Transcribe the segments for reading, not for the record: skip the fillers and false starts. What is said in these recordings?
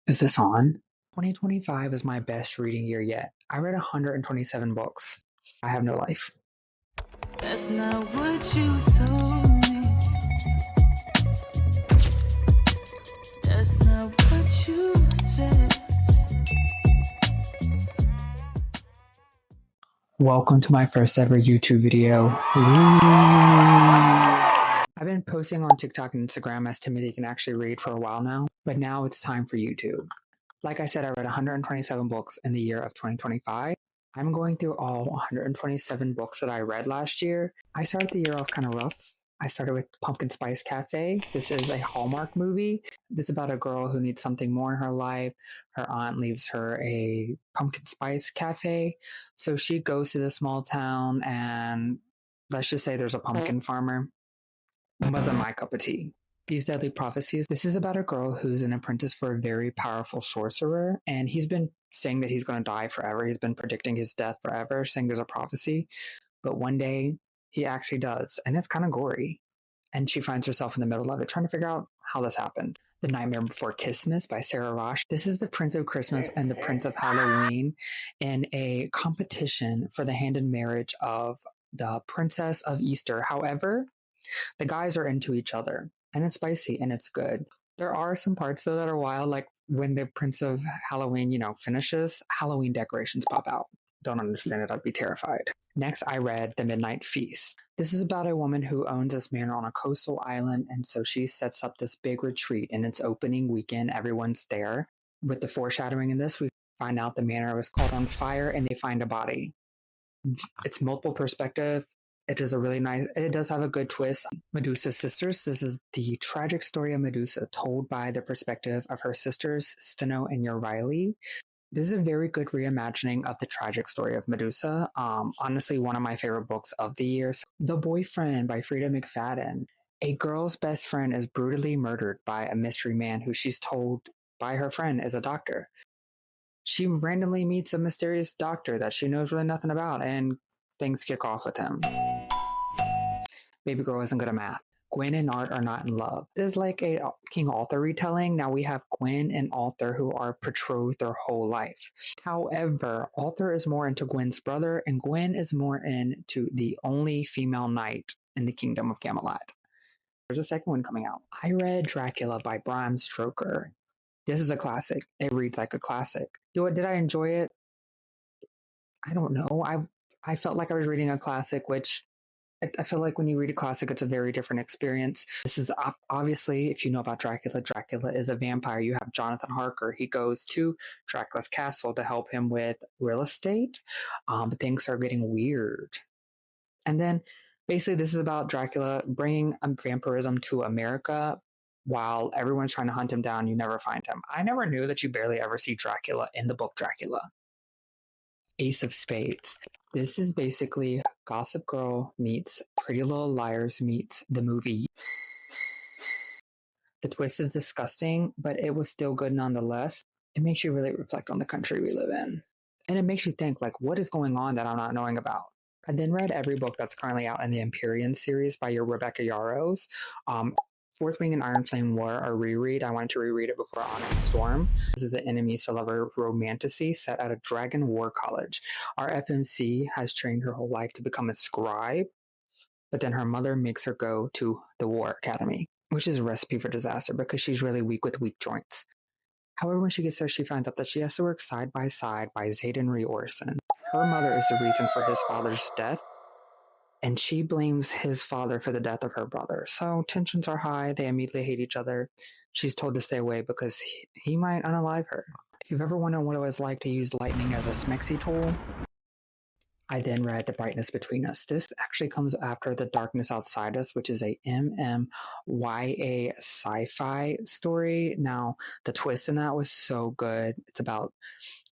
Is this on? 2025 is my best reading year yet. I read 127 books. I have no life. That's not what you told me. That's not what you said. Welcome to my first ever YouTube video. I've been posting on TikTok and Instagram as Timothy can actually read for a while now, but now it's time for YouTube. Like I said, I read 127 books in the year of 2025. I'm going through all 127 books that I read last year. I started the year off kind of rough. I started with Pumpkin Spice Cafe. This is a Hallmark movie. This is about a girl who needs something more in her life. Her aunt leaves her a pumpkin spice cafe. So she goes to the small town and let's just say there's a pumpkin farmer. It wasn't my cup of tea. These Deadly Prophecies. This is about a girl who's an apprentice for a very powerful sorcerer, and he's been saying that he's going to die forever. He's been predicting his death forever, saying there's a prophecy. But one day, he actually does, and it's kind of gory. And she finds herself in the middle of it, trying to figure out how this happened. The Nightmare Before Christmas by Sarah Rosh. This is the Prince of Christmas and the Prince of Halloween in a competition for the hand in marriage of the Princess of Easter. However, the guys are into each other, and it's spicy and it's good. There are some parts though that are wild, like when the Prince of Halloween, finishes, Halloween decorations pop out. Don't understand it, I'd be terrified. Next, I read The Midnight Feast. This is about a woman who owns this manor on a coastal island, and so she sets up this big retreat, and it's opening weekend, everyone's there. With the foreshadowing in this, we find out the manor was caught on fire and they find a body. It's multiple perspective. It is a really nice, it does have a good twist. Medusa's sisters. This is the tragic story of Medusa told by the perspective of her sisters, Steno and Euryale. This is a very good reimagining of the tragic story of Medusa. Honestly, one of my favorite books of the year. The Boyfriend by Frida McFadden. A girl's best friend is brutally murdered by a mystery man who she's told by her friend is a doctor. She randomly meets a mysterious doctor that she knows really nothing about, and things kick off with him. Baby girl isn't good at math. Gwen and Art are not in love. This is like a King Arthur retelling. Now we have Gwen and Arthur who are betrothed their whole life. However, Arthur is more into Gwen's brother, and Gwen is more into the only female knight in the Kingdom of Camelot. There's a second one coming out. I read Dracula by Bram Stoker. This is a classic. It reads like a classic. Did I enjoy it? I don't know. I felt like I was reading a classic, which I feel like when you read a classic, it's a very different experience. This is obviously, if you know about Dracula, Dracula is a vampire. You have Jonathan Harker. He goes to Dracula's castle to help him with real estate, but things are getting weird. And then basically this is about Dracula bringing vampirism to America. While everyone's trying to hunt him down, you never find him. I never knew that you barely ever see Dracula in the book Dracula. Ace of Spades. This is basically Gossip Girl meets Pretty Little Liars meets the movie. The twist is disgusting, but it was still good nonetheless. It makes you really reflect on the country we live in. And it makes you think, like, what is going on that I'm not knowing about? I then read every book that's currently out in the Empyrean series by your Rebecca Yarros. Fourth Wing and Iron Flame were a reread. I wanted to reread it before Onyx Storm. This is the Enemies to Lover romantasy set at a Dragon War College. Our FMC has trained her whole life to become a scribe, but then her mother makes her go to the War Academy, which is a recipe for disaster because she's really weak with weak joints. However, when she gets there, she finds out that she has to work side by side by Xaden Rhee Orson. Her mother is the reason for his father's death, and she blames his father for the death of her brother. So tensions are high. They immediately hate each other. She's told to stay away because he might unalive her. If you've ever wondered what it was like to use lightning as a smexy tool, I then read The Brightness Between Us. This actually comes after The Darkness Outside Us, which is a MMYA sci-fi story. Now, the twist in that was so good. It's about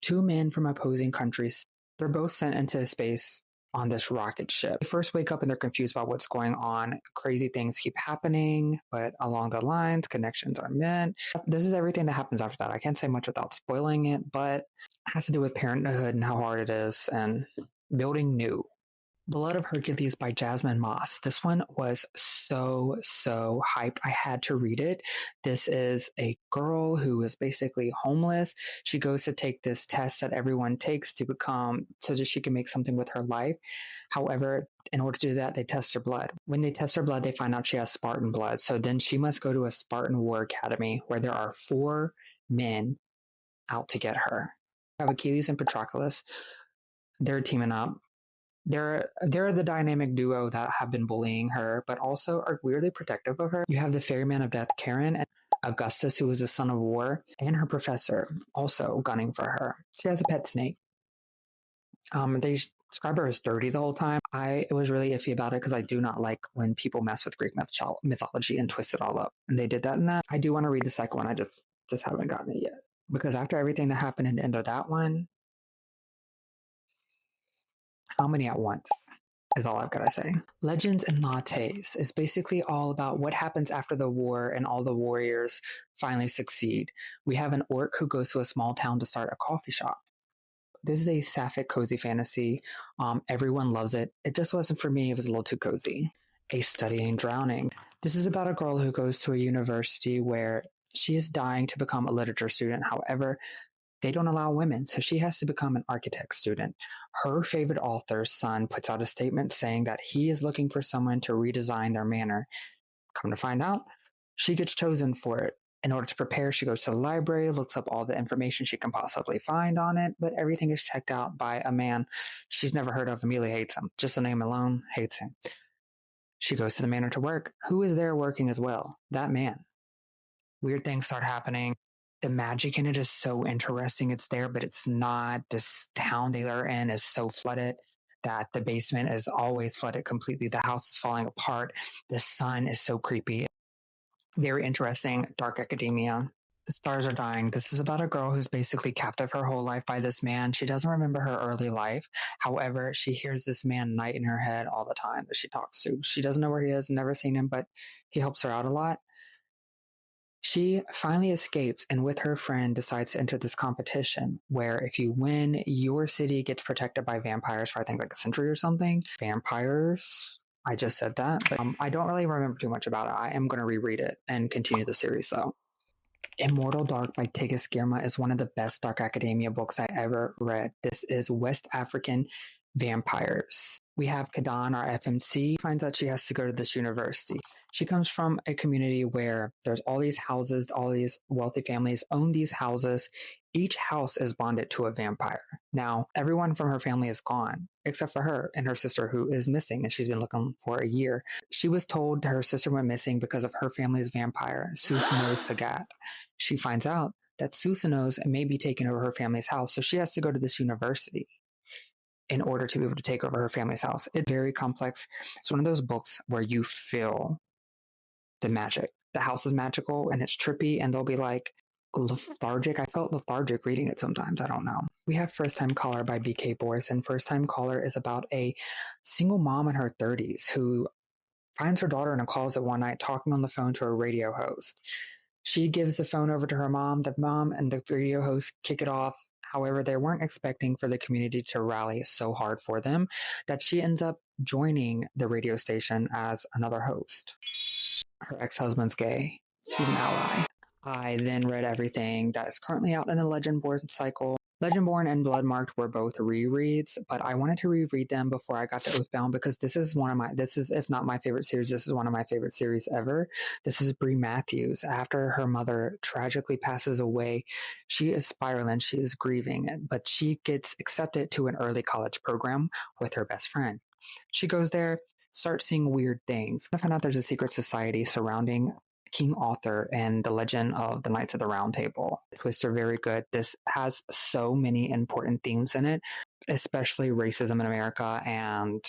two men from opposing countries. They're both sent into space on this rocket ship. They first wake up and they're confused about what's going on. Crazy things keep happening, but along the lines, connections are meant. This is everything that happens after that. I can't say much without spoiling it, but it has to do with parenthood and how hard it is and building new. Blood of Hercules by Jasmine Moss. This one was so hyped. I had to read it. This is a girl who is basically homeless. She goes to take this test that everyone takes to become, so that she can make something with her life. However, in order to do that, they test her blood. When they test her blood, they find out she has Spartan blood. So then she must go to a Spartan War Academy where there are 4 men out to get her. We have Achilles and Patroclus. They're teaming up. They're the dynamic duo that have been bullying her, but also are weirdly protective of her. You have the Ferryman of Death, Karen, and Augustus, who is the son of war, and her professor, also gunning for her. She has a pet snake. They describe her as dirty the whole time. I was really iffy about it because I do not like when people mess with Greek mythology and twist it all up. And they did that in that. I do want to read the second one. I just haven't gotten it yet. Because after everything that happened in the end of that one, how many at once is all I've got to say. Legends and Lattes is basically all about what happens after the war and all the warriors finally succeed. We have an orc who goes to a small town to start a coffee shop. This is a sapphic, cozy fantasy. Everyone loves it. It just wasn't for me. It was a little too cozy. A Studying Drowning. This is about a girl who goes to a university where she is dying to become a literature student. However, they don't allow women, so she has to become an architect student. Her favorite author's son puts out a statement saying that he is looking for someone to redesign their manor. Come to find out, she gets chosen for it. In order to prepare, she goes to the library, looks up all the information she can possibly find on it, but everything is checked out by a man she's never heard of. Immediately hates him. Just the name alone, hates him. She goes to the manor to work. Who is there working as well? That man. Weird things start happening. The magic in it is so interesting. It's there, but it's not. This town they are in is so flooded that the basement is always flooded completely. The house is falling apart. The sun is so creepy. Very interesting. Dark academia. The stars are dying. This is about a girl who's basically captive her whole life by this man. She doesn't remember her early life. However, she hears this man night in her head all the time that she talks to. She doesn't know where he is, never seen him, but he helps her out a lot. She finally escapes and with her friend decides to enter this competition where if you win, your city gets protected by vampires for I think like a century or something. Vampires. I just said that, but I don't really remember too much about it. I am going to reread it and continue the series though. Immortal Dark by Tigis Girma is one of the best dark academia books I ever read. This is West African vampires. We have Kadan, our FMC, finds out she has to go to this university. She comes from a community where there's all these houses, all these wealthy families own these houses. Each house is bonded to a vampire. Now, everyone from her family is gone, except for her and her sister who is missing, and she's been looking for a year. She was told her sister went missing because of her family's vampire, Susanoo Sagat. She finds out that Susanoo's may be taking over her family's house, so she has to go to this university in order to be able to take over her family's house. It's very complex. It's one of those books where you feel the magic. The house is magical and it's trippy, and they'll be like lethargic. I felt lethargic reading it sometimes. I don't know. We have First Time Caller by BK Boris, and First Time Caller is about a single mom in her 30s who finds her daughter in a closet one night talking on the phone to a radio host. She gives the phone over to her mom. The mom and the radio host kick it off. However, they weren't expecting for the community to rally so hard for them that she ends up joining the radio station as another host. Her ex-husband's gay. She's an ally. I then read everything that is currently out in the Legendborn cycle. Legendborn and Bloodmarked were both rereads, but I wanted to reread them before I got to Oathbound because this is if not my favorite series, this is one of my favorite series ever. This is Brie Matthews. After her mother tragically passes away, she is spiraling, she is grieving, but she gets accepted to an early college program with her best friend. She goes there, starts seeing weird things. I found out there's a secret society surrounding King Arthur and the legend of the Knights of the Round Table. The twists are very good. This has so many important themes in it, especially racism in America and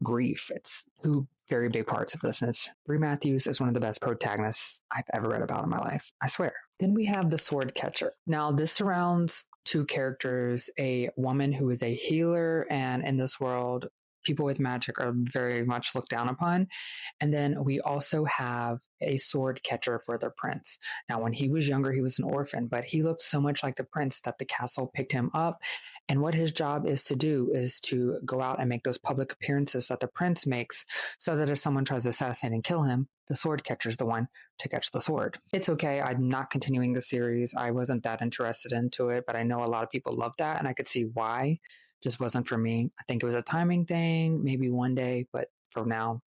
grief. It's two very big parts of this. And Brie Matthews is one of the best protagonists I've ever read about in my life. I swear. Then we have The Sword Catcher. Now, this surrounds two characters, a woman who is a healer, and in this world, people with magic are very much looked down upon. And then we also have a sword catcher for the prince. Now, when he was younger, he was an orphan, but he looked so much like the prince that the castle picked him up And what his job is to do is to go out and make those public appearances that the prince makes so that if someone tries to assassinate and kill him, the sword catcher's the one to catch the sword. It's okay. I'm not continuing the series. I wasn't that interested into it, but I know a lot of people love that and I could see why. Just wasn't for me. I think it was a timing thing, maybe one day, but for now,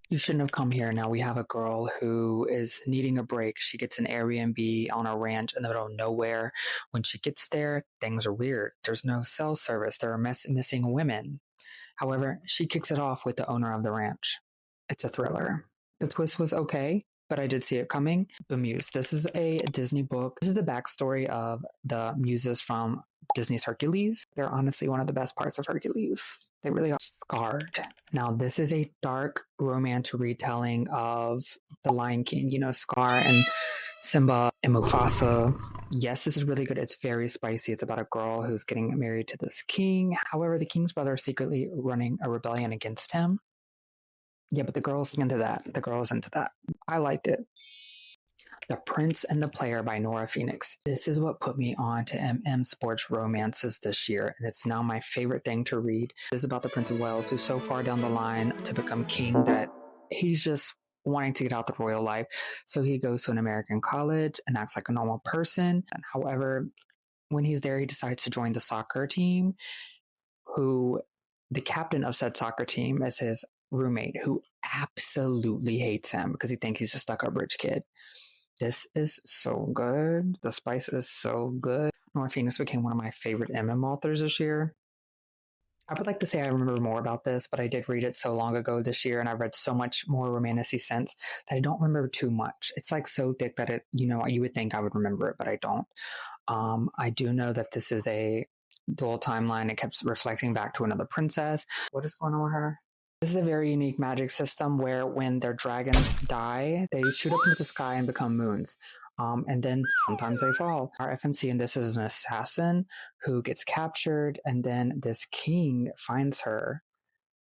you shouldn't have come here. Now we have a girl who is needing a break. She gets an Airbnb on a ranch in the middle of nowhere. When she gets there, things are weird. There's no cell service. There are missing women. However, she kicks it off with the owner of the ranch. It's a thriller. The twist was okay, but I did see it coming. The Muse. This is a Disney book. This is the backstory of the muses from Disney's Hercules. They're honestly one of the best parts of Hercules. They really are. Scarred. Now, this is a dark romance retelling of The Lion King. You know, Scar and Simba and Mufasa. Yes, this is really good. It's very spicy. It's about a girl who's getting married to this king. However, the king's brother is secretly running a rebellion against him. Yeah, but the girl's into that. The girl's into that. I liked it. The Prince and the Player by Nora Phoenix. This is what put me on to MM Sports romances this year, and it's now my favorite thing to read. It is about the Prince of Wales, who's so far down the line to become king that he's just wanting to get out the royal life. So he goes to an American college and acts like a normal person. And however, when he's there, he decides to join the soccer team, who the captain of said soccer team is his roommate, who absolutely hates him because he thinks he's a stuck-up rich kid. This is so good. The spice is so good. Nora Phoenix became one of my favorite MM authors this year. I would like to say I remember more about this, but I did read it so long ago this year, and I've read so much more romantasy since that I don't remember too much. It's like so thick that it, you would think I would remember it, but I don't. I do know that this is a dual timeline. It kept reflecting back to another princess. What is going on with her? This is a very unique magic system where when their dragons die, they shoot up into the sky and become moons. And then sometimes they fall. Our FMC in this is an assassin who gets captured, and then this king finds her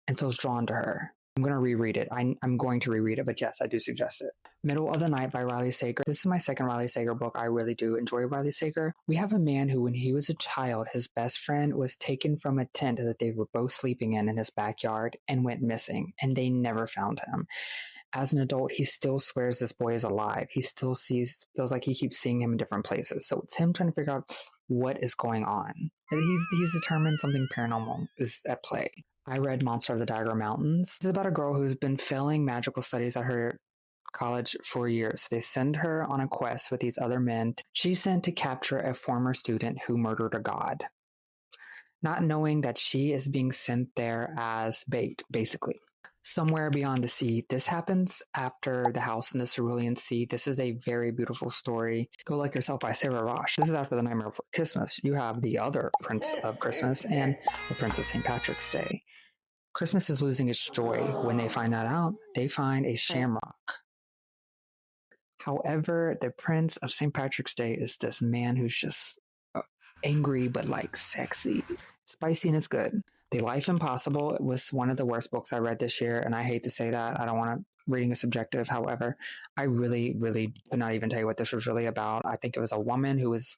and feels drawn to her. I'm going to reread it. I'm going to reread it, but yes, I do suggest it. Middle of the Night by Riley Sager. This is my second Riley Sager book. I really do enjoy Riley Sager. We have a man who, when he was a child, his best friend was taken from a tent that they were both sleeping in his backyard and went missing, and they never found him. As an adult, he still swears this boy is alive. He still feels like he keeps seeing him in different places. So it's him trying to figure out what is going on. And he's determined something paranormal is at play. I read Monster of the Dagger Mountains. This is about a girl who's been failing magical studies at her college for years. They send her on a quest with these other men. She's sent to capture a former student who murdered a god, not knowing that she is being sent there as bait, basically. Somewhere Beyond the Sea. This happens after The House in the Cerulean Sea. This is a very beautiful story. Go Like Yourself by Sarah Rosh. This is after The Nightmare Before Christmas. You have the other Prince of Christmas and the Prince of St. Patrick's Day. Christmas is losing its joy. When they find that out, they find a shamrock. However, the Prince of St. Patrick's Day is this man who's just angry but like sexy. Spicy and it's good. The Life Impossible was one of the worst books I read this year, and I hate to say that. I don't want to. Reading is subjective. However, I really, really could not even tell you what this was really about. I think it was a woman who was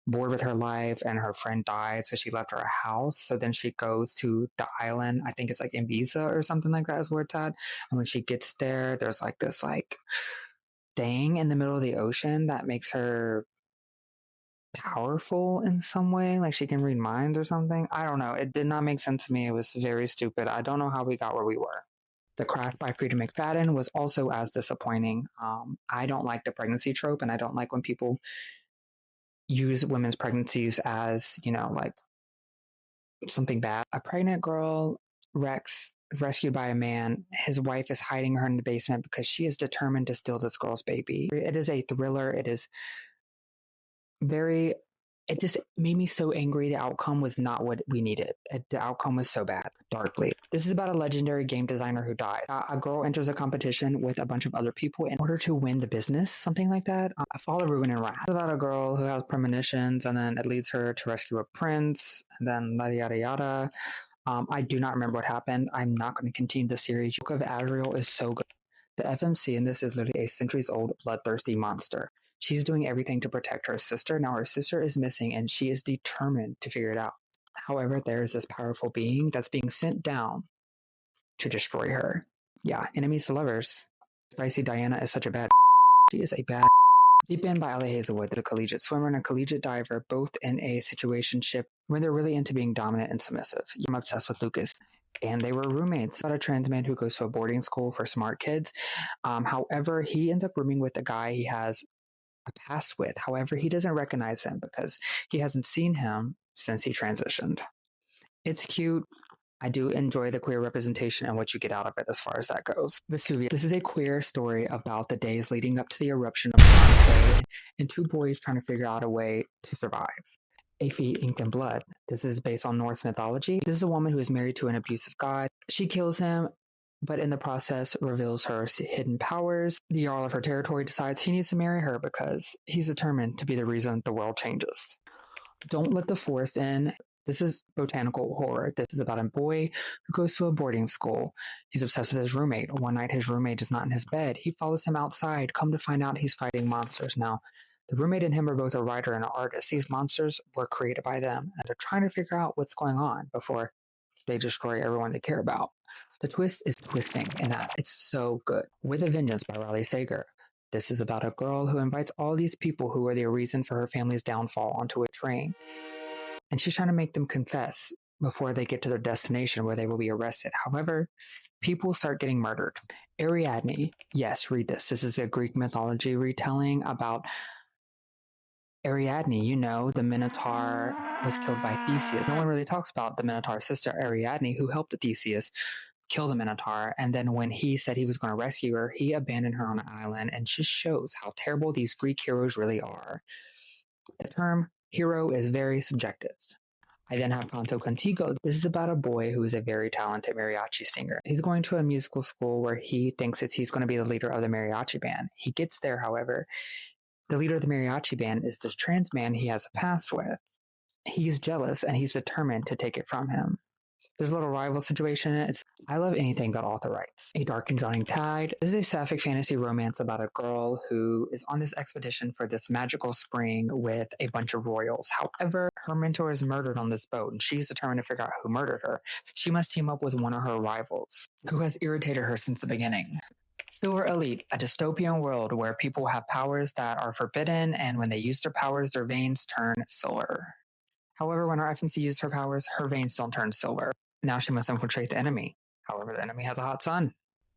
bored with her life and her friend died, so she left her house. So then she goes to the island. I think it's like Ibiza or something like that is where it's at. And when she gets there, there's like this like thing in the middle of the ocean that makes her powerful in some way, like she can read minds or something. I don't know. It did not make sense to me. It was very stupid. I don't know how we got where we were. The Craft by Frida McFadden was also as disappointing. I don't like the pregnancy trope, and I don't like when people use women's pregnancies as, like something bad. A pregnant girl, Rex, rescued by a man. His wife is hiding her in the basement because she is determined to steal this girl's baby. It is a thriller. It is it just made me so angry. The outcome was not what we needed. The outcome was so bad. Darkly. This is about a legendary game designer who dies. A girl enters a competition with a bunch of other people in order to win the business, something like that. A Fall of Ruin and Wrath. It's about a girl who has premonitions, and then it leads her to rescue a prince, and then yada yada yada. I do not remember what happened. I'm not going to continue the series. Book of Azrael is so good. The FMC in this is literally a centuries-old bloodthirsty monster. She's doing everything to protect her sister. Now her sister is missing and she is determined to figure it out. However, there is this powerful being that's being sent down to destroy her. Yeah, enemies to lovers. Spicy Diana is such a bad. She is a bad. Deep In by Ali Hazelwood, the collegiate swimmer and a collegiate diver, both in a situationship where they're really into being dominant and submissive. I'm obsessed with Lucas. And they were roommates. About a trans man who goes to a boarding school for smart kids. However, he ends up rooming with a guy he has a past with. However, he doesn't recognize him because he hasn't seen him since he transitioned. It's cute. I do enjoy the queer representation and what you get out of it as far as that goes. Vesuvius. This is a queer story about the days leading up to the eruption of Pompeii and two boys trying to figure out a way to survive. A Feet Inked in Blood. This is based on Norse mythology. This is a woman who is married to an abusive god. She kills him, but in the process reveals her hidden powers. The Jarl of her territory decides he needs to marry her because he's determined to be the reason the world changes. Don't Let the Forest In. This is botanical horror. This is about a boy who goes to a boarding school. He's obsessed with his roommate. One night his roommate is not in his bed. He follows him outside. Come to find out he's fighting monsters. Now, the roommate and him are both a writer and an artist. These monsters were created by them, and they're trying to figure out what's going on before they destroy everyone they care about. The twist is twisting in that it's so good. With a Vengeance by Riley Sager. This is about a girl who invites all these people who are the reason for her family's downfall onto a train. And she's trying to make them confess before they get to their destination where they will be arrested. However, people start getting murdered. Ariadne. Yes, read this. This is a Greek mythology retelling about Ariadne. You know, the Minotaur was killed by Theseus. No one really talks about the Minotaur's sister, Ariadne, who helped Theseus kill the Minotaur. And then when he said he was going to rescue her, he abandoned her on an island, and just shows how terrible these Greek heroes really are. The term hero is very subjective. I then have Canto Contigo. This is about a boy who is a very talented mariachi singer. He's going to a musical school where he thinks he's going to be the leader of the mariachi band. He gets there, however. The leader of the mariachi band is this trans man he has a past with. He's jealous and he's determined to take it from him. There's a little rival situation in it. I love anything that author writes. A Dark and Drowning Tide. This is a sapphic fantasy romance about a girl who is on this expedition for this magical spring with a bunch of royals. However, her mentor is murdered on this boat, and she's determined to figure out who murdered her. She must team up with one of her rivals, who has irritated her since the beginning. Silver Elite, a dystopian world where people have powers that are forbidden, and when they use their powers, their veins turn silver. However, when our FMC uses her powers, her veins don't turn silver. Now she must infiltrate the enemy. However, the enemy has a hot sun.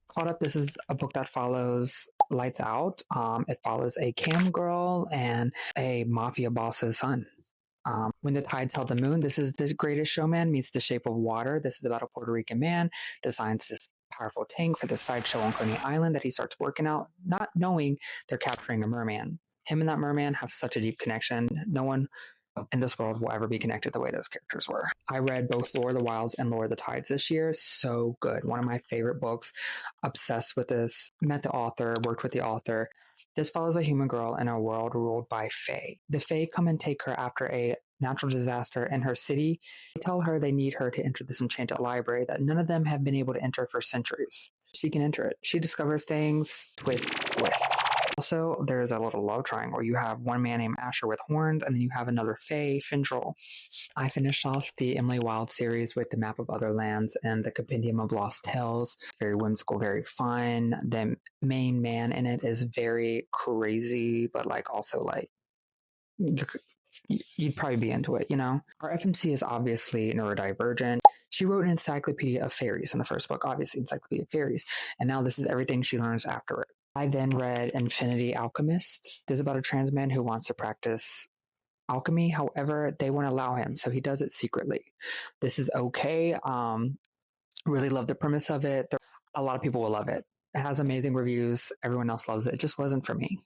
Caught Up, this is a book that follows Lights Out. It follows a cam girl and a mafia boss's son. When the Tides Held the Moon, this is The Greatest Showman meets The Shape of Water. This is about a Puerto Rican man designs this powerful tank for the sideshow on Coney Island that he starts working out, not knowing they're capturing a merman. Him and that merman have such a deep connection. No one in this world will ever be connected the way those characters were. I read both Lore of the Wilds and Lore of the Tides this year. So good. One of my favorite books. Obsessed with this. Met the author, worked with the author. This follows a human girl in a world ruled by Fae. The Fae come and take her after a natural disaster in her city. They tell her they need her to enter this enchanted library that none of them have been able to enter for centuries. She can enter it. She discovers things, twists. Also, there's a little love triangle. You have one man named Asher with horns, and then you have another Fae, Findrel. I finished off the Emily Wilde series with The Map of Other Lands and The Compendium of Lost Tales. It's very whimsical, very fun. The main man in it is very crazy, but also you'd probably be into it, you know? Our FMC is obviously neurodivergent. She wrote an encyclopedia of fairies in the first book, obviously Encyclopedia of Fairies, and now this is everything she learns after it. I then read Infinity Alchemist. This is about a trans man who wants to practice alchemy. However, they won't allow him, so he does it secretly. This is okay. Really love the premise of it. A lot of people will love it. It has amazing reviews. Everyone else loves it. It just wasn't for me.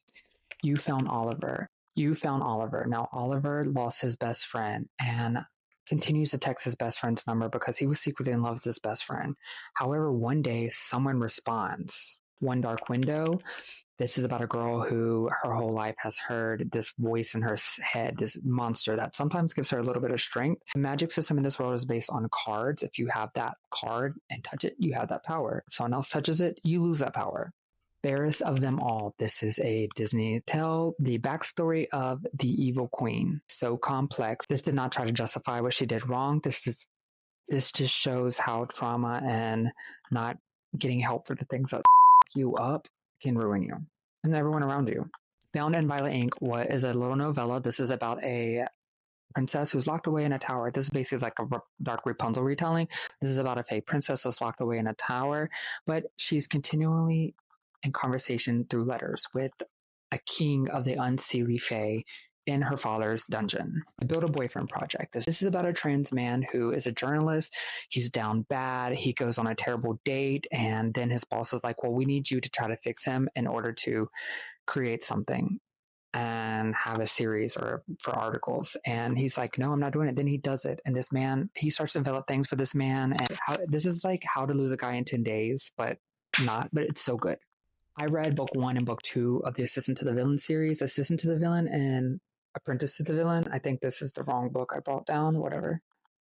You Found Oliver. Now, Oliver lost his best friend and continues to text his best friend's number because he was secretly in love with his best friend. However, one day someone responds. One Dark Window. This is about a girl who her whole life has heard this voice in her head, this monster that sometimes gives her a little bit of strength. The magic system in this world is based on cards. If you have that card and touch it, you have that power. If someone else touches it, you lose that power. Fairest of them all. This is a Disney tale. The backstory of the evil queen. So complex. This did not try to justify what she did wrong. This just shows how trauma and not getting help for the things that you up can ruin you and everyone around you. Bound in Violet Ink is a little novella. This is about a princess who's locked away in a tower. This is basically like a Dark Rapunzel retelling. This is about a fey princess that's locked away in a tower, but she's continually in conversation through letters with a king of the unseelie fey in her father's dungeon. The Build a Boyfriend Project. This is about a trans man who is a journalist. He's down bad. He goes on a terrible date, and then his boss is like, well, we need you to try to fix him in order to create something and have a series or for articles. And he's like, no, I'm not doing it. Then he does it. And this man, he starts to develop things for this man. And this is like How to Lose a Guy in 10 Days, but it's so good. I read book 1 and book 2 of the Assistant to the Villain series, Assistant to the Villain and Apprentice to the Villain. I think this is the wrong book I brought down, whatever.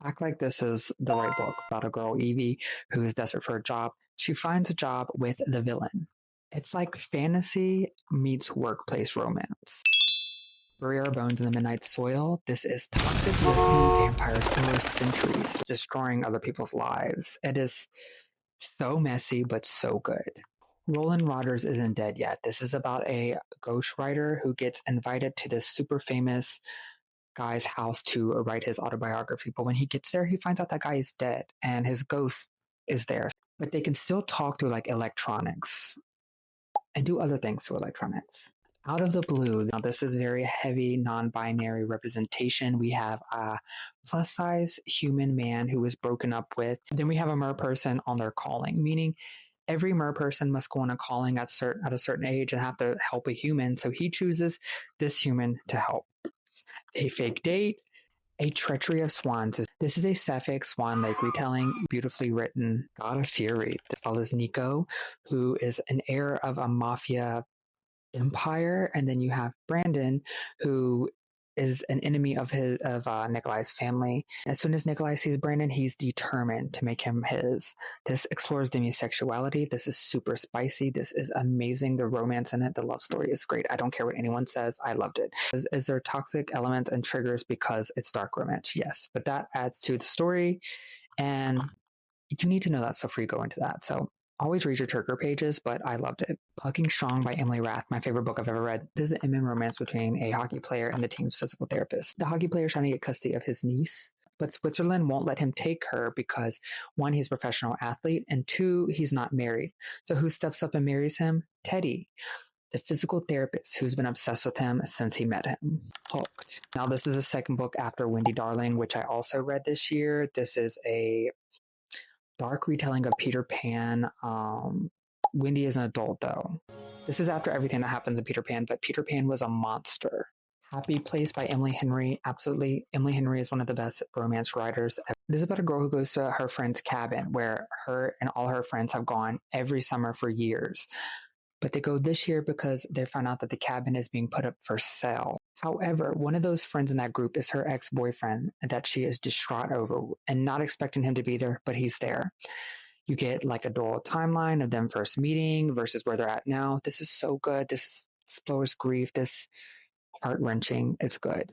Act like this is the right book about a girl, Evie, who is desperate for a job. She finds a job with the villain. It's like fantasy meets workplace romance. Bury Our Bones in the Midnight Soil. This is toxic lesbian vampires for centuries, destroying other people's lives. It is so messy, but so good. Roland Rodgers Isn't Dead Yet. This is about a ghostwriter who gets invited to this super famous guy's house to write his autobiography. But when he gets there, he finds out that guy is dead and his ghost is there. But they can still talk through like electronics and do other things to electronics. Out of the Blue. Now, this is very heavy non-binary representation. We have a plus-size human man who is broken up with. Then we have a mer person on their calling, meaning every mer person must go on a calling at a certain age and have to help a human. So he chooses this human to help. A fake date. A Treachery of Swans. This is a Sapphic Swan Lake retelling, beautifully written. God of Fury. This follows Nico, who is an heir of a mafia empire, and then you have Brandon, who is an enemy of Nikolai's family. As soon as Nikolai sees Brandon, he's determined to make him his. This explores demisexuality. This is super spicy. This is amazing. The romance in it, the love story is great. I don't care what anyone says. I loved it. Is there toxic elements and triggers because it's dark romance? Yes, but that adds to the story, and you need to know that stuff before you go into that. So always read your trigger pages, but I loved it. Plugging Strong by Emily Rath, my favorite book I've ever read. This is an MM romance between a hockey player and the team's physical therapist. The hockey player is trying to get custody of his niece, but Switzerland won't let him take her because 1, he's a professional athlete, and 2, he's not married. So who steps up and marries him? Teddy, the physical therapist who's been obsessed with him since he met him. Hooked. Now, this is the second book after Wendy Darling, which I also read this year. This is a dark retelling of Peter Pan. Wendy is an adult, though. This is after everything that happens in Peter Pan, but Peter Pan was a monster. Happy Place by Emily Henry. Absolutely. Emily Henry is one of the best romance writers ever. This is about a girl who goes to her friend's cabin where her and all her friends have gone every summer for years. But they go this year because they found out that the cabin is being put up for sale. However, one of those friends in that group is her ex-boyfriend that she is distraught over and not expecting him to be there, but he's there. You get like a dual timeline of them first meeting versus where they're at now. This is so good. This explores grief. This heart-wrenching. It's good.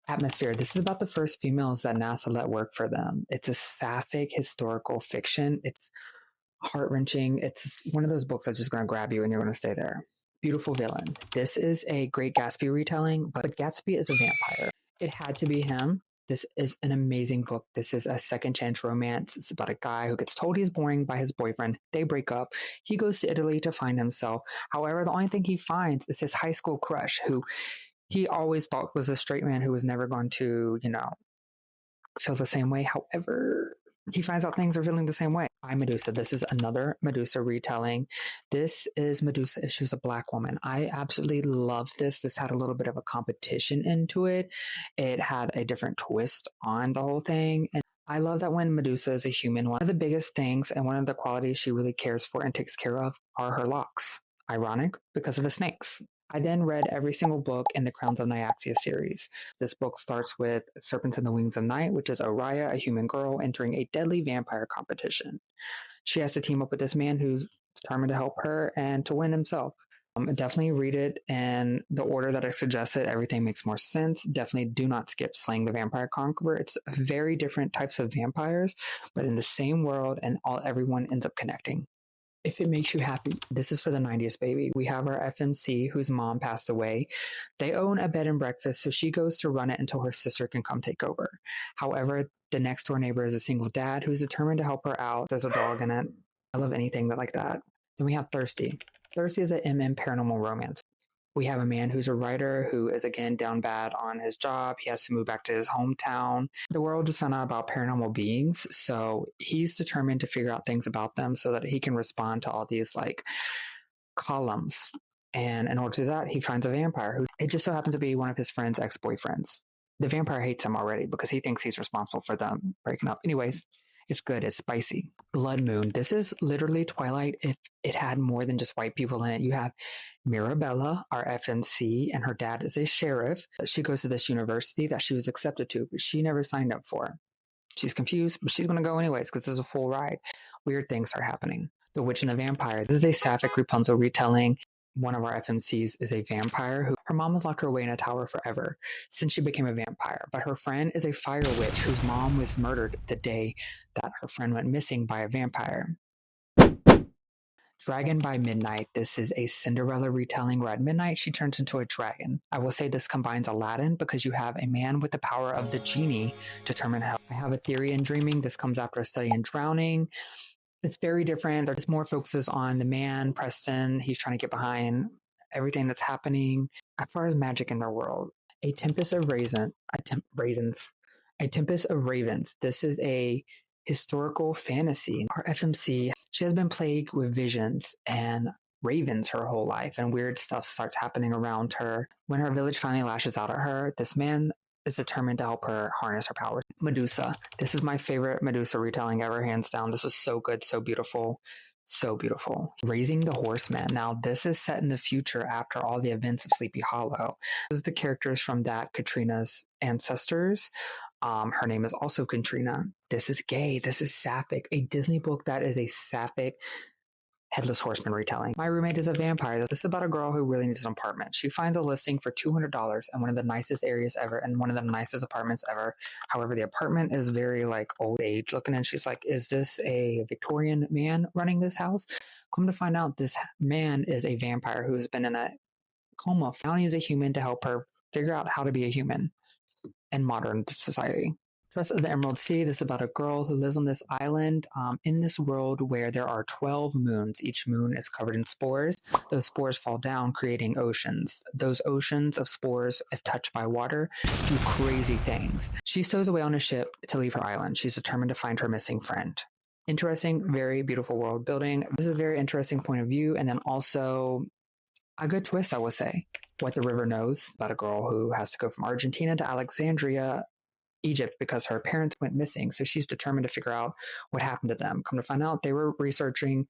Atmosphere. This is about the first females that NASA let work for them. It's a sapphic historical fiction. It's heart-wrenching. It's one of those books that's just going to grab you and you're going to stay there. Beautiful Villain. This is a Great Gatsby retelling, but Gatsby is a vampire. It had to be him. This is an amazing book. This is a second chance romance. It's about a guy who gets told he's boring by his boyfriend. They break up. He goes to Italy to find himself. However, the only thing he finds is his high school crush, who he always thought was a straight man who was never going to, feel the same way. However, he finds out things are feeling the same way. I, Medusa. This is another Medusa retelling. This is Medusa if she was a Black woman. I absolutely loved this. This had a little bit of a competition into it. It had a different twist on the whole thing. And I love that when Medusa is a human, one of the biggest things and one of the qualities she really cares for and takes care of are her locks. Ironic because of the snakes. I then read every single book in the Crowns of Nyaxia series. This book starts with Serpents in the Wings of Night, which is Oriya, a human girl, entering a deadly vampire competition. She has to team up with this man who's determined to help her and to win himself. Definitely read it in the order that I suggested. Everything makes more sense. Definitely do not skip Slaying the Vampire Conqueror. It's very different types of vampires, but in the same world, and everyone ends up connecting. If it makes you happy, this is for the 90s baby. We have our FMC whose mom passed away. They own a bed and breakfast, so she goes to run it until her sister can come take over. However, the next door neighbor is a single dad who's determined to help her out. There's a dog in it. I love anything like that. Then we have Thirsty. Thirsty is an MM paranormal romance. We have a man who's a writer who is again down bad on his job. He has to move back to his hometown. The world just found out about paranormal beings, so he's determined to figure out things about them so that he can respond to all these like columns. And in order to do that, he finds a vampire who it just so happens to be one of his friend's ex-boyfriends. The vampire hates him already because he thinks he's responsible for them breaking up. Anyways, it's good. It's spicy. Blood Moon. This is literally Twilight if it had more than just white people in it. You have Mirabella, our FMC, and her dad is a sheriff. She goes to this university that she was accepted to, but she never signed up for. She's confused, but she's going to go anyways because this is a full ride. Weird things are happening. The Witch and the Vampire. This is a Sapphic Rapunzel retelling. One of our FMCs is a vampire who her mom has locked her away in a tower forever since she became a vampire. But her friend is a fire witch whose mom was murdered the day that her friend went missing by a vampire. Dragon by Midnight. This is a Cinderella retelling where at midnight she turns into a dragon. I will say this combines Aladdin because you have a man with the power of the genie determine how. I have a theory in dreaming. This comes after a study in drowning. It's very different. There's more focuses on the man, Preston. He's trying to get behind everything that's happening. As far as magic in their world, A Tempest of Ravens. A Tempest of Ravens. This is a historical fantasy. Our FMC, she has been plagued with visions and ravens her whole life, and weird stuff starts happening around her. When her village finally lashes out at her, this man is determined to help her harness her powers. Medusa. This is my favorite Medusa retelling ever, hands down. This is so good, so beautiful, so beautiful. Raising the Horseman. Now, this is set in the future after all the events of Sleepy Hollow. This is the characters from that Katrina's ancestors. Her name is also Katrina. This is gay. This is sapphic. A Disney book that is a sapphic Headless Horseman retelling. My roommate is a vampire. This is about a girl who really needs an apartment. She finds a listing for $200 in one of the nicest areas ever and one of the nicest apartments ever. However, the apartment is very like old age looking, and she's like, is this a Victorian man running this house? Come to find out, this man is a vampire who has been in a coma. Now he's a human to help her figure out how to be a human in modern society. Trust of the Emerald Sea. This is about a girl who lives on this island in this world where there are 12 moons. Each moon is covered in spores. Those spores fall down, creating oceans. Those oceans of spores, if touched by water, do crazy things. She stows away on a ship to leave her island. She's determined to find her missing friend. Interesting, very beautiful world building. This is a very interesting point of view, and then also a good twist, I would say. What the River Knows, about a girl who has to go from Argentina to Alexandria, Egypt, because her parents went missing. So she's determined to figure out what happened to them. Come to find out, they were researching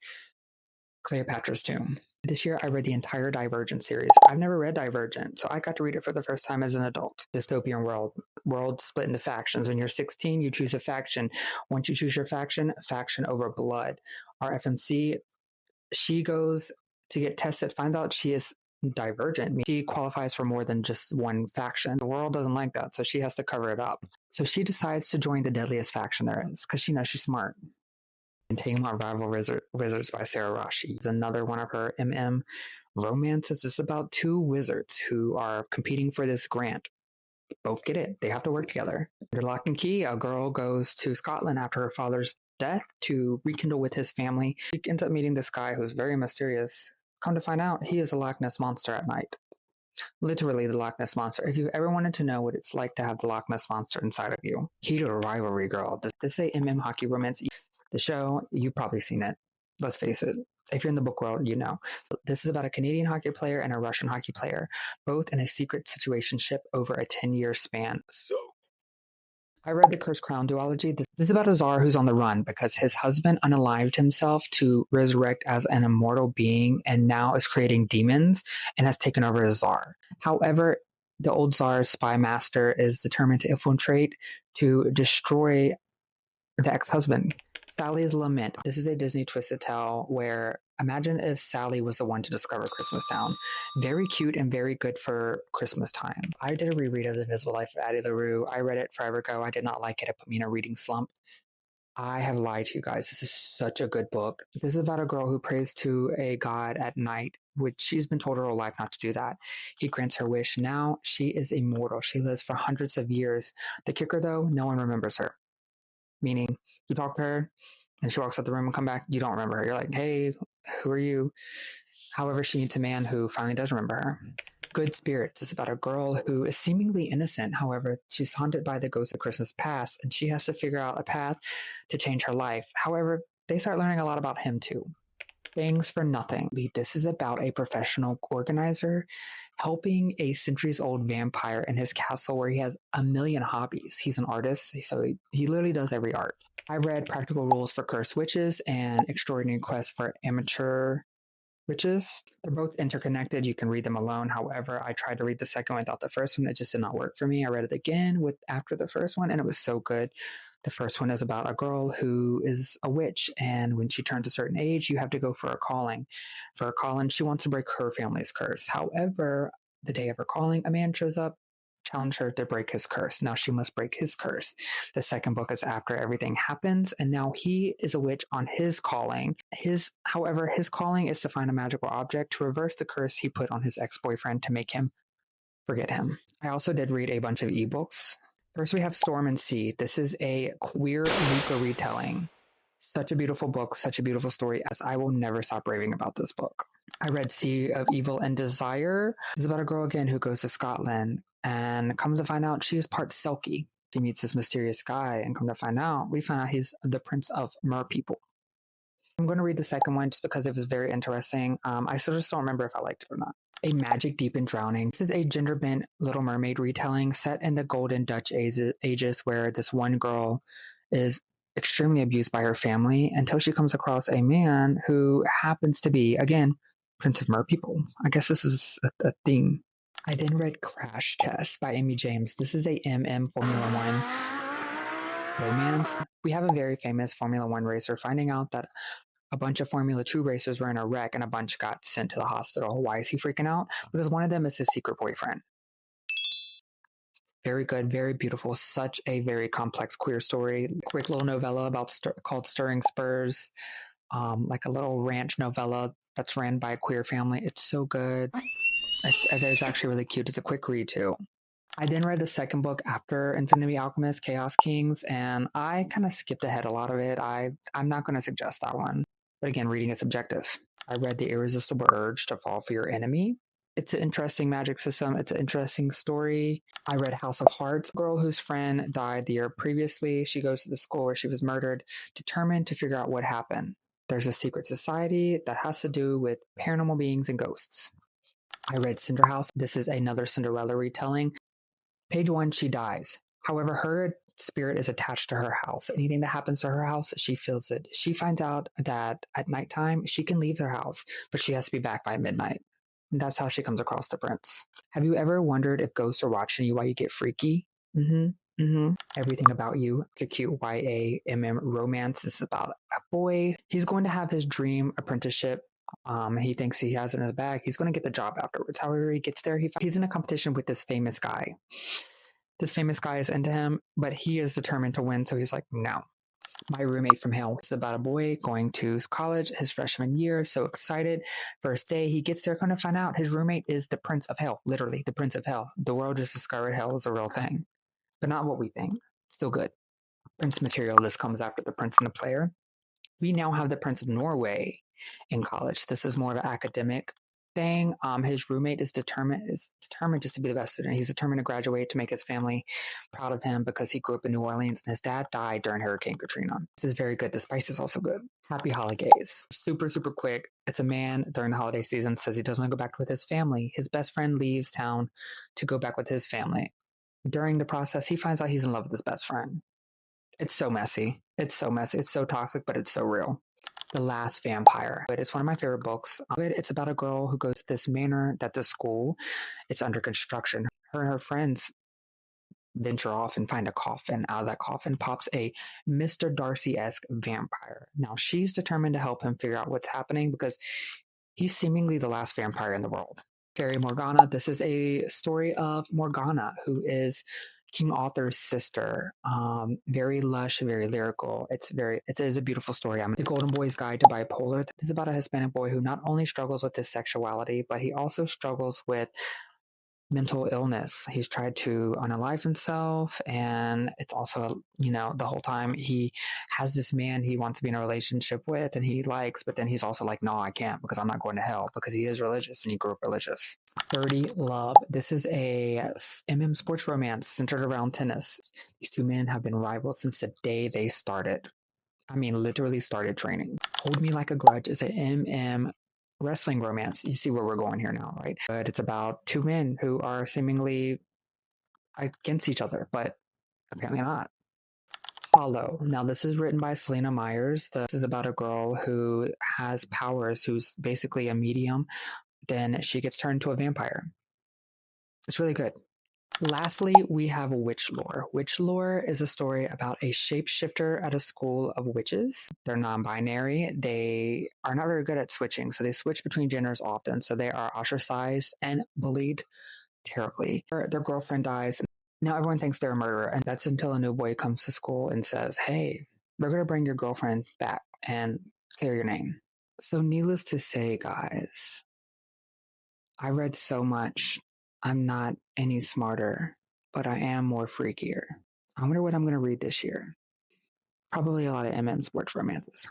Cleopatra's tomb. This year, I read the entire Divergent series. I've never read Divergent, so I got to read it for the first time as an adult. Dystopian world split into factions. When you're 16, you choose a faction. Once you choose your faction over blood. Our FMC, she goes to get tested, finds out she is divergent. She qualifies for more than just one faction. The world doesn't like that, so she has to cover it up. So she decides to join the deadliest faction there is because she knows she's smart. And Tame Our Rival Wizards by Sarah Rashi is another one of her romances. It's about two wizards who are competing for this grant. Both get it. They have to work together. Under lock and key, a girl goes to Scotland after her father's death to rekindle with his family. She ends up meeting this guy who's very mysterious. Come to find out, he is a Loch Ness Monster at night. Literally the Loch Ness Monster. If you ever wanted to know what it's like to have the Loch Ness Monster inside of you, Heated Rivalry Girl. This is a MM hockey romance. The show, you've probably seen it. Let's face it. If you're in the book world, you know. This is about a Canadian hockey player and a Russian hockey player, both in a secret situationship over a 10-year span. So I read the Cursed Crown duology. This is about a czar who's on the run because his husband unalived himself to resurrect as an immortal being and now is creating demons and has taken over as czar. However, the old czar's spy master is determined to infiltrate to destroy the ex-husband. Sally's Lament. This is a Disney twisted tale where imagine if Sally was the one to discover Christmas Town. Very cute and very good for Christmas time. I did a reread of The Invisible Life of Addie LaRue. I read it forever ago. I did not like it. It put me in a reading slump. I have lied to you guys. This is such a good book. This is about a girl who prays to a god at night, which she's been told her whole life not to do that. He grants her wish. Now she is immortal. She lives for hundreds of years. The kicker, though, no one remembers her. Meaning, you talk to her and she walks out the room and come back, you don't remember her. You're like, hey, who are you? However, she meets a man who finally does remember her. Good Spirits is about a girl who is seemingly innocent. However, she's haunted by the ghost of Christmas past, and she has to figure out a path to change her life. However, they start learning a lot about him too. Things for Nothing. This is about a professional organizer helping a centuries-old vampire in his castle where he has a million hobbies. He's an artist, so he literally does every art. I read Practical Rules for Cursed Witches and Extraordinary Quest for Amateur Witches. They're both interconnected. You can read them alone. However, I tried to read the second one without the first one. It just did not work for me. I read it again after the first one, and it was so good. The first one is about a girl who is a witch, and when she turns a certain age, you have to go for a calling. For a calling, she wants to break her family's curse. However, the day of her calling, a man shows up, challenge her to break his curse. Now she must break his curse. The second book is after everything happens, and now he is a witch on his calling. However, his calling is to find a magical object to reverse the curse he put on his ex-boyfriend to make him forget him. I also did read a bunch of ebooks. First, we have Storm and Sea. This is a queer Luca retelling. Such a beautiful book, such a beautiful story, as I will never stop raving about this book. I read Sea of Evil and Desire. It's about a girl again who goes to Scotland and comes to find out she is part Selkie. She meets this mysterious guy, and we find out he's the Prince of Mer People. I'm going to read the second one just because it was very interesting. I still just don't remember if I liked it or not. A Magic Deep in Drowning. This is a gender-bent Little Mermaid retelling set in the Golden Dutch ages where this one girl is extremely abused by her family until she comes across a man who happens to be, again, Prince of Mer People. I guess this is a theme. I then read Crash Test by Amy James. This is a Formula One romance. We have a very famous Formula One racer finding out that a bunch of Formula 2 racers were in a wreck and a bunch got sent to the hospital. Why is he freaking out? Because one of them is his secret boyfriend. Very good, very beautiful. Such a very complex queer story. Quick little novella called Stirring Spurs. Like a little ranch novella that's ran by a queer family. It's so good. It's actually really cute. It's a quick read too. I then read the second book after Infinity Alchemist, Chaos Kings, and I kind of skipped ahead a lot of it. I'm not going to suggest that one. But again, reading is subjective. I read The Irresistible Urge to Fall for Your Enemy. It's an interesting magic system. It's an interesting story. I read House of Hearts. A girl whose friend died the year previously. She goes to the school where she was murdered, determined to figure out what happened. There's a secret society that has to do with paranormal beings and ghosts. I read Cinder House. This is another Cinderella retelling. Page 1, she dies. However, her spirit is attached to her house. Anything that happens to her house, she feels it. She finds out that at nighttime, she can leave her house, but she has to be back by midnight. And that's how she comes across the prince. Have you ever wondered if ghosts are watching you while you get freaky? Everything About You, the cute YA romance. This is about a boy. He's going to have his dream apprenticeship. He thinks he has it in his bag. He's going to get the job afterwards. However, he gets there. He's in a competition with this famous guy. This famous guy is into him, but he is determined to win. So he's like, no. My Roommate from Hell. It's about a boy going to college his freshman year. So excited. First day, he gets there, going to find out his roommate is the Prince of Hell. Literally, the Prince of Hell. The world just discovered hell is a real thing, but not what we think. Still good. Prince material. This comes after the Prince and the Player. We now have the Prince of Norway in college. This is more of an academic thing. His roommate is determined just to be the best student. He's determined to graduate to make his family proud of him because he grew up in New Orleans and his dad died during Hurricane Katrina. This is very good. The spice is also good. Happy Holidays. Super, super quick. It's a man during the holiday season says he doesn't want to go back with his family. His best friend leaves town to go back with his family. During the process, he finds out he's in love with his best friend. It's so messy. It's so messy. It's so toxic, but it's so real. The Last Vampire. It's one of my favorite books. It's about a girl who goes to this manor that the school, it's under construction. Her and her friends venture off and find a coffin. Out of that coffin pops a Mr. Darcy-esque vampire. Now she's determined to help him figure out what's happening because he's seemingly the last vampire in the world. Fairy Morgana. This is a story of Morgana, who is King Arthur's sister. Very lush, very lyrical. It is a beautiful story. The Golden Boy's Guide to Bipolar. This is about a Hispanic boy who not only struggles with his sexuality, but he also struggles with mental illness. He's tried to unalive himself, and it's also, the whole time he has this man he wants to be in a relationship with and he likes, but then he's also like, no, I can't because I'm not going to hell, because he is religious and he grew up religious. 30 Love. This is a sports romance centered around tennis. These two men have been rivals since the day they started. Literally started training. Hold Me Like a Grudge is a wrestling romance. You see where we're going here now, right? But it's about two men who are seemingly against each other, but apparently not. Hollow. Now, this is written by Selena Myers. This is about a girl who has powers, who's basically a medium. Then she gets turned into a vampire. It's really good. Lastly, we have Witch Lore. Witch Lore is a story about a shapeshifter at a school of witches. They're non-binary. They are not very good at switching, so they switch between genders often. So they are ostracized and bullied terribly. Their girlfriend dies. Now everyone thinks they're a murderer, and that's until a new boy comes to school and says, hey, we're going to bring your girlfriend back and clear your name. So needless to say, guys, I read so much. I'm not any smarter, but I am more freakier. I wonder what I'm going to read this year. Probably a lot of sports romances.